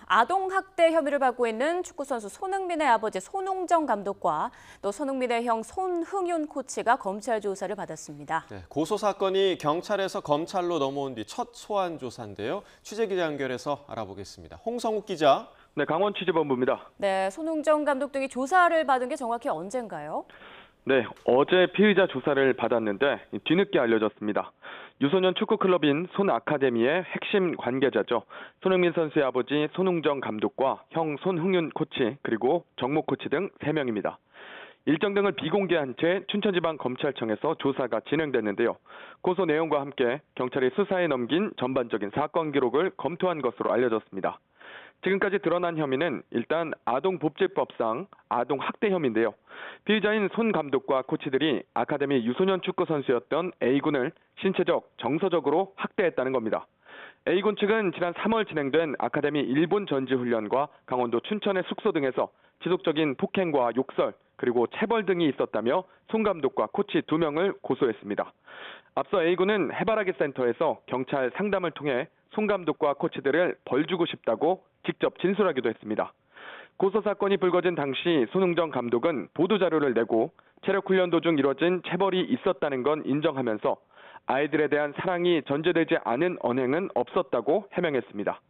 아동학대 혐의를 받고 있는 축구선수 손흥민의 아버지 손흥정 감독과 또 손흥민의 형 손흥윤 코치가 검찰 조사를 받았습니다. 네, 고소 사건이 경찰에서 검찰로 넘어온 뒤 첫 소환 조사인데요. 취재기자 연결해서 알아보겠습니다. 홍성욱 기자. 네, 강원 취재본부입니다. 네, 손흥정 감독 등이 조사를 받은 게 정확히 언젠가요? 네, 어제 피의자 조사를 받았는데 뒤늦게 알려졌습니다. 유소년 축구클럽인 손 아카데미의 핵심 관계자죠. 손흥민 선수의 아버지 손흥정 감독과 형 손흥윤 코치 그리고 정모 코치 등 3명입니다. 일정 등을 비공개한 채 춘천지방검찰청에서 조사가 진행됐는데요. 고소 내용과 함께 경찰이 수사에 넘긴 전반적인 사건 기록을 검토한 것으로 알려졌습니다. 지금까지 드러난 혐의는 일단 아동복지법상 아동학대 혐의인데요. 피의자인 손 감독과 코치들이 아카데미 유소년 축구 선수였던 A군을 신체적, 정서적으로 학대했다는 겁니다. A군 측은 지난 3월 진행된 아카데미 일본 전지훈련과 강원도 춘천의 숙소 등에서 지속적인 폭행과 욕설, 그리고 체벌 등이 있었다며 손 감독과 코치 2명을 고소했습니다. 앞서 A군은 해바라기 센터에서 경찰 상담을 통해 손 감독과 코치들을 벌 주고 싶다고 직접 진술하기도 했습니다. 고소 사건이 불거진 당시 손흥정 감독은 보도자료를 내고 체력 훈련 도중 이뤄진 체벌이 있었다는 건 인정하면서 아이들에 대한 사랑이 전제되지 않은 언행은 없었다고 해명했습니다.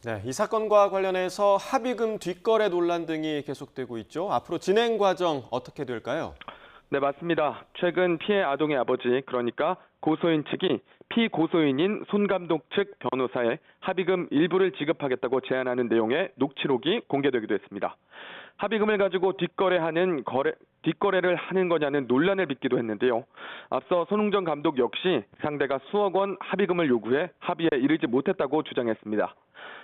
네, 이 사건과 관련해서 합의금 뒷거래 논란 등이 계속되고 있죠. 앞으로 진행 과정 어떻게 될까요? 네, 맞습니다. 최근 피해 아동의 아버지, 그러니까 고소인 측이 피고소인인 손 감독 측 변호사에 합의금 일부를 지급하겠다고 제안하는 내용의 녹취록이 공개되기도 했습니다. 합의금을 가지고 뒷거래를 하는 거냐는 논란을 빚기도 했는데요. 앞서 손흥정 감독 역시 상대가 수억 원 합의금을 요구해 합의에 이르지 못했다고 주장했습니다.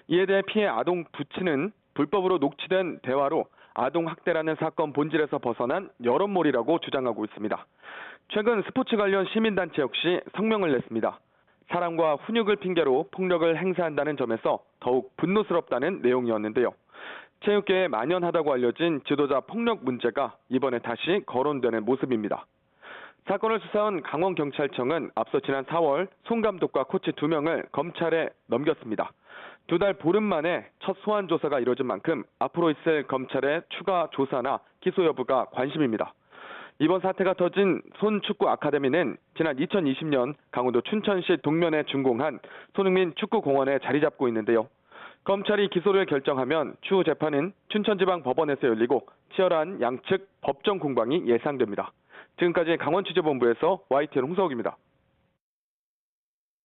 이에 대해 피해 아동 부친은 불법으로 녹취된 대화로 아동학대라는 사건 본질에서 벗어난 여론몰이라고 주장하고 있습니다. 최근 스포츠 관련 시민단체 역시 성명을 냈습니다. 사랑과 훈육을 핑계로 폭력을 행사한다는 점에서 더욱 분노스럽다는 내용이었는데요. 체육계에 만연하다고 알려진 지도자 폭력 문제가 이번에 다시 거론되는 모습입니다. 사건을 수사한 강원경찰청은 앞서 지난 4월 손 감독과 코치 2명을 검찰에 넘겼습니다. 2달 보름 만에 첫 소환 조사가 이뤄진 만큼 앞으로 있을 검찰의 추가 조사나 기소 여부가 관심입니다. 이번 사태가 터진 손축구 아카데미는 지난 2020년 강원도 춘천시 동면에 준공한 손흥민 축구공원에 자리 잡고 있는데요. 검찰이 기소를 결정하면 추후 재판은 춘천지방법원에서 열리고 치열한 양측 법정 공방이 예상됩니다. 지금까지 강원취재본부에서 YTN 홍석욱입니다.